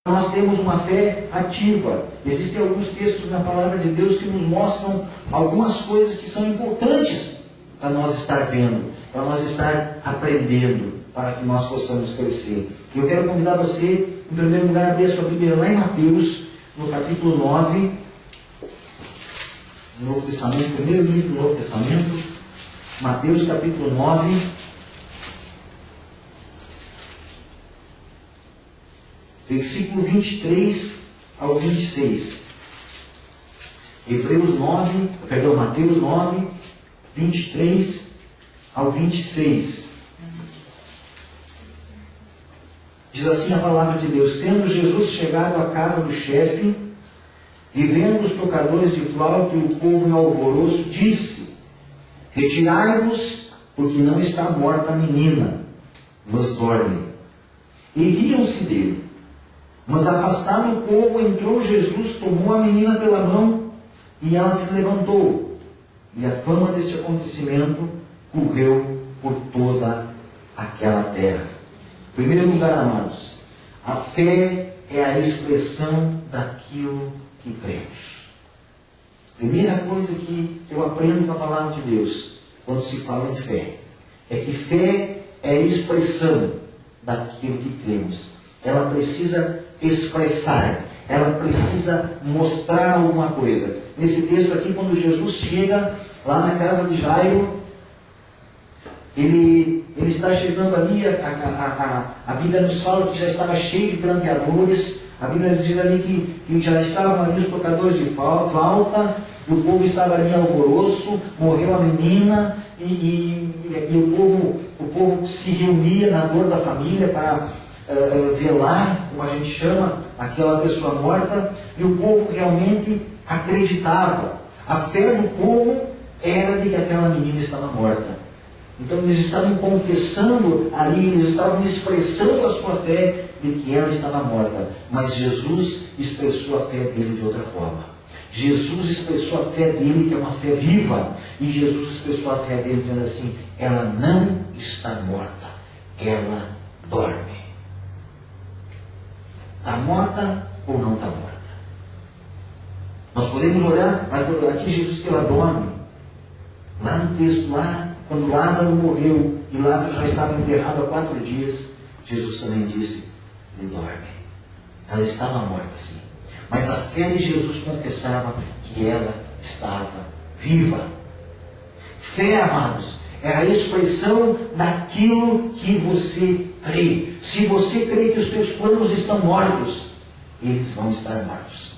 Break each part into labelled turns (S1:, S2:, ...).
S1: nós temos uma fé ativa. Existem alguns textos na palavra de Deus que nos mostram algumas coisas que são importantes para nós estar vendo, para nós estar aprendendo, para que nós possamos crescer. E eu quero convidar você, em primeiro lugar, a abrir a sua Bíblia lá em Mateus, no capítulo 9, no Novo Testamento, primeiro livro do Novo Testamento, Mateus capítulo 9, versículo 23 ao 26. Mateus 9, 23 ao 26. Diz assim a palavra de Deus: tendo Jesus chegado à casa do chefe, e vendo os tocadores de flauta e o povo em alvoroço, disse: retirai-vos, porque não está morta a menina, mas dorme. E riam-se dele. Mas afastado o povo, entrou Jesus, tomou a menina pela mão, e ela se levantou. E a fama deste acontecimento correu por toda aquela terra. Em primeiro lugar, amados, a fé é a expressão daquilo que cremos. Primeira coisa que eu aprendo com a palavra de Deus, quando se fala em fé, é que fé é a expressão daquilo que cremos. Ela precisa expressar, ela precisa mostrar alguma coisa. Nesse texto aqui, quando Jesus chega lá na casa de Jairo, ele está chegando ali, a Bíblia nos fala que já estava cheio de pranteadores, a Bíblia diz ali que já estavam ali os tocadores de flauta, o povo estava ali em alvoroço, morreu a menina, e o povo se reunia na dor da família para velar, como a gente chama, aquela pessoa morta, e o povo realmente acreditava. A fé do povo era de que aquela menina estava morta. Então eles estavam confessando ali, eles estavam expressando a sua fé de que ela estava morta. Mas Jesus expressou a fé dele de outra forma. Jesus expressou a fé dele, que é uma fé viva. E Jesus expressou a fé dele dizendo assim: ela não está morta, ela dorme. Está morta ou não está morta? Nós podemos olhar, mas aqui Jesus que ela dorme. Lá no texto, lá, quando Lázaro morreu e Lázaro já estava enterrado há 4 dias, Jesus também disse: ele dorme. Ela estava morta sim, mas a fé de Jesus confessava que ela estava viva. Fé, amados, é a expressão daquilo que você crê. Se você crê que os teus planos estão mortos, eles vão estar mortos.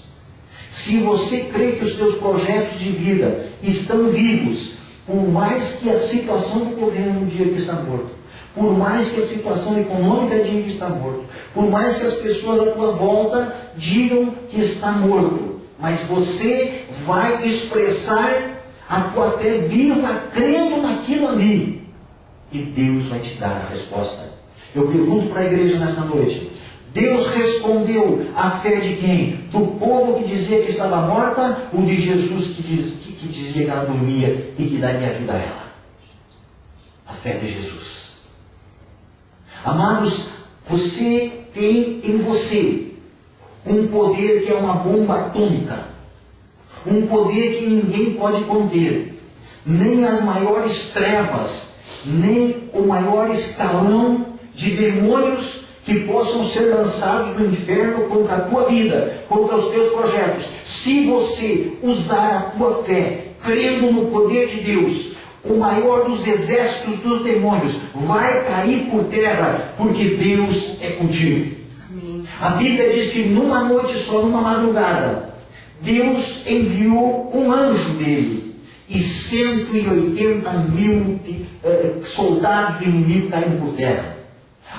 S1: Se você crê que os teus projetos de vida estão vivos, por mais que a situação do governo diga que está morto, por mais que a situação econômica diga que está morto, por mais que as pessoas à tua volta digam que está morto, mas você vai expressar a tua fé viva, crendo naquilo ali, e Deus vai te dar a resposta. Eu pergunto para a igreja nessa noite: Deus respondeu à fé de quem? Do povo que dizia que estava morta, ou de Jesus que dizia que ela dormia e que daria vida a ela? A fé de Jesus. Amados, você tem em você um poder que é uma bomba atômica, um poder que ninguém pode conter, nem as maiores trevas, nem o maior escalão de demônios que possam ser lançados no inferno contra a tua vida, contra os teus projetos. Se você usar a tua fé, crendo no poder de Deus, o maior dos exércitos dos demônios vai cair por terra, porque Deus é contigo. Amém. A Bíblia diz que numa noite só, numa madrugada, Deus enviou um anjo dele, e 180 mil soldados do inimigo caíram por terra.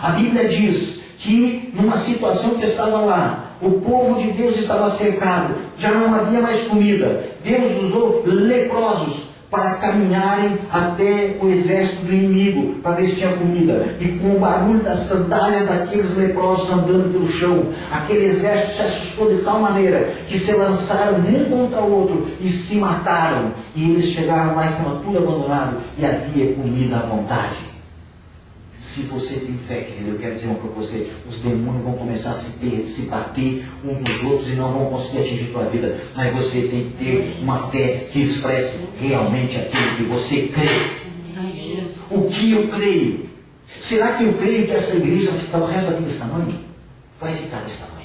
S1: A Bíblia diz que numa situação que estava lá, o povo de Deus estava cercado, já não havia mais comida. Deus usou leprosos para caminharem até o exército do inimigo, para ver se tinha comida. E com o barulho das sandálias daqueles leprosos andando pelo chão, aquele exército se assustou de tal maneira que se lançaram um contra o outro e se mataram. E eles chegaram lá, estava tudo abandonado e havia comida à vontade. se você tem fé, querido, eu quero dizer uma para você, os demônios vão começar a se bater uns nos outros e não vão conseguir atingir a tua vida, mas você tem que ter uma fé que expresse realmente aquilo que você crê. O que eu creio? Será que eu creio que essa igreja vai ficar o resto da vida desse tamanho? Vai ficar desse tamanho.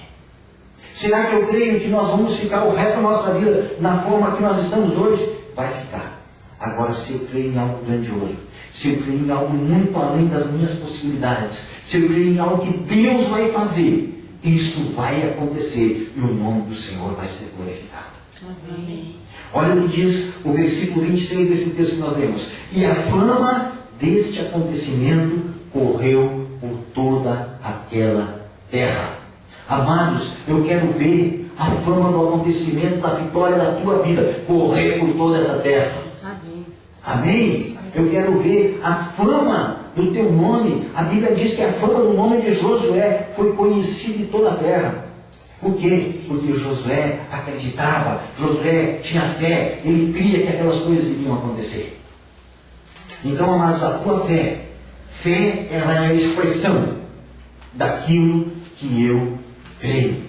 S1: Será que eu creio que nós vamos ficar o resto da nossa vida na forma que nós estamos hoje? Vai ficar. Agora, se eu creio em algo grandioso, se eu creio em algo muito além das minhas possibilidades, se eu creio em algo que Deus vai fazer, isso vai acontecer e o nome do Senhor vai ser glorificado. Amém. Olha o que diz o versículo 26 desse texto que nós lemos. E a fama deste acontecimento correu por toda aquela terra. Amados, eu quero ver a fama do acontecimento, da vitória da tua vida correr por toda essa terra. Amém. Amém? Eu quero ver a fama do teu nome. A Bíblia diz que a fama do nome de Josué foi conhecida em toda a terra. Por quê? Porque Josué acreditava, Josué tinha fé, ele cria que aquelas coisas iriam acontecer. Então, amados, a tua fé ela é a expressão daquilo que eu creio.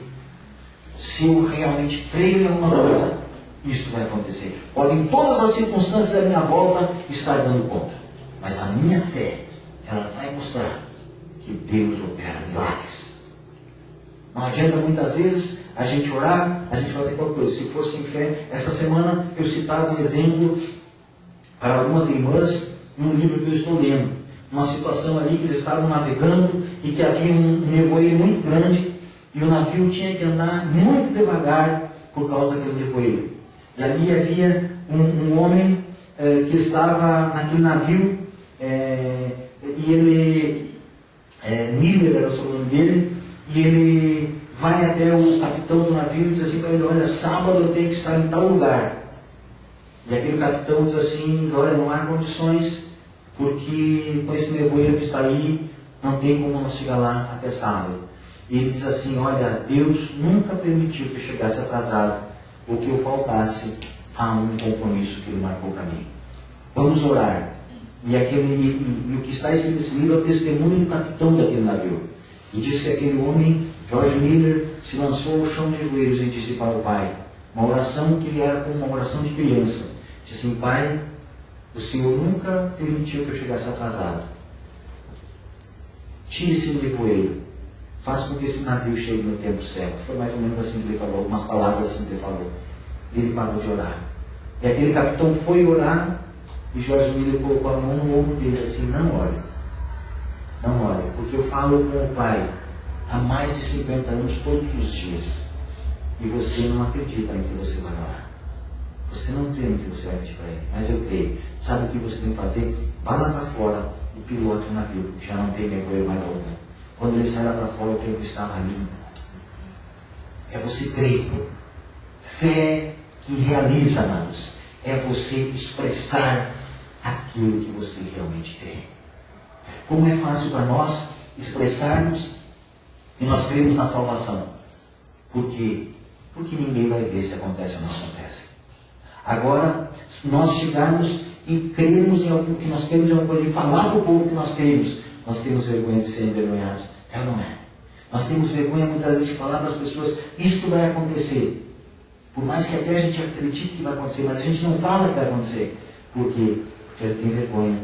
S1: Se eu realmente creio em alguma coisa, isso vai acontecer. Podem todas as circunstâncias à minha volta estar dando conta, mas a minha fé, ela vai mostrar que Deus opera milagres. Não adianta muitas vezes a gente orar, a gente fazer qualquer coisa. Se for sem fé, essa semana eu citava um exemplo para algumas irmãs num livro que eu estou lendo. Uma situação ali que eles estavam navegando e que havia um nevoeiro muito grande e o navio tinha que andar muito devagar por causa daquele nevoeiro. E ali havia um homem que estava naquele navio e ele, Miller era o sobrenome dele, e ele vai até o capitão do navio e diz assim para ele: olha, sábado eu tenho que estar em tal lugar. E aquele capitão diz assim: olha, não há condições, porque com esse nevoeiro que está aí, não tem como nós chegar lá até sábado. E ele diz assim: olha, Deus nunca permitiu que eu chegasse atrasado, ou que eu faltasse a um compromisso que Ele marcou para mim. Vamos orar. E o que está escrito nesse livro é o testemunho do capitão daquele navio. E diz que aquele homem, George Miller, se lançou ao chão de joelhos e disse para o pai, uma oração que ele era como uma oração de criança. Disse assim: pai, o Senhor nunca permitiu que eu chegasse atrasado. Tire esse nevoeiro. Faça com que esse navio chegue no tempo certo. Foi mais ou menos assim que ele falou, algumas palavras assim que ele falou. Ele parou de orar. E aquele capitão foi orar e George Miller colocou a mão no ombro dele assim: não olhe. Não olhe, porque eu falo com o Pai há mais de 50 anos todos os dias. E você não acredita no que você vai orar. Você não crê no que você vai pedir para Ele. Mas eu creio. Sabe o que você tem que fazer? Vá lá para fora e pilote o navio, porque já não tem nevoeiro mais algum. Quando ele sai lá para fora, o tempo estava limpo. É você crer. Fé que realiza, amados. É você expressar aquilo que você realmente crê. Como é fácil para nós expressarmos que nós cremos na salvação. Por quê? Porque ninguém vai ver se acontece ou não acontece. Agora, se nós chegarmos e crermos em algo que nós cremos em alguma coisa e falar para o povo que nós cremos, nós temos vergonha de ser envergonhados. É ou não é? Nós temos vergonha muitas vezes de falar para as pessoas: isto vai acontecer. Por mais que até a gente acredite que vai acontecer, mas a gente não fala que vai acontecer. Por quê? Porque ele tem vergonha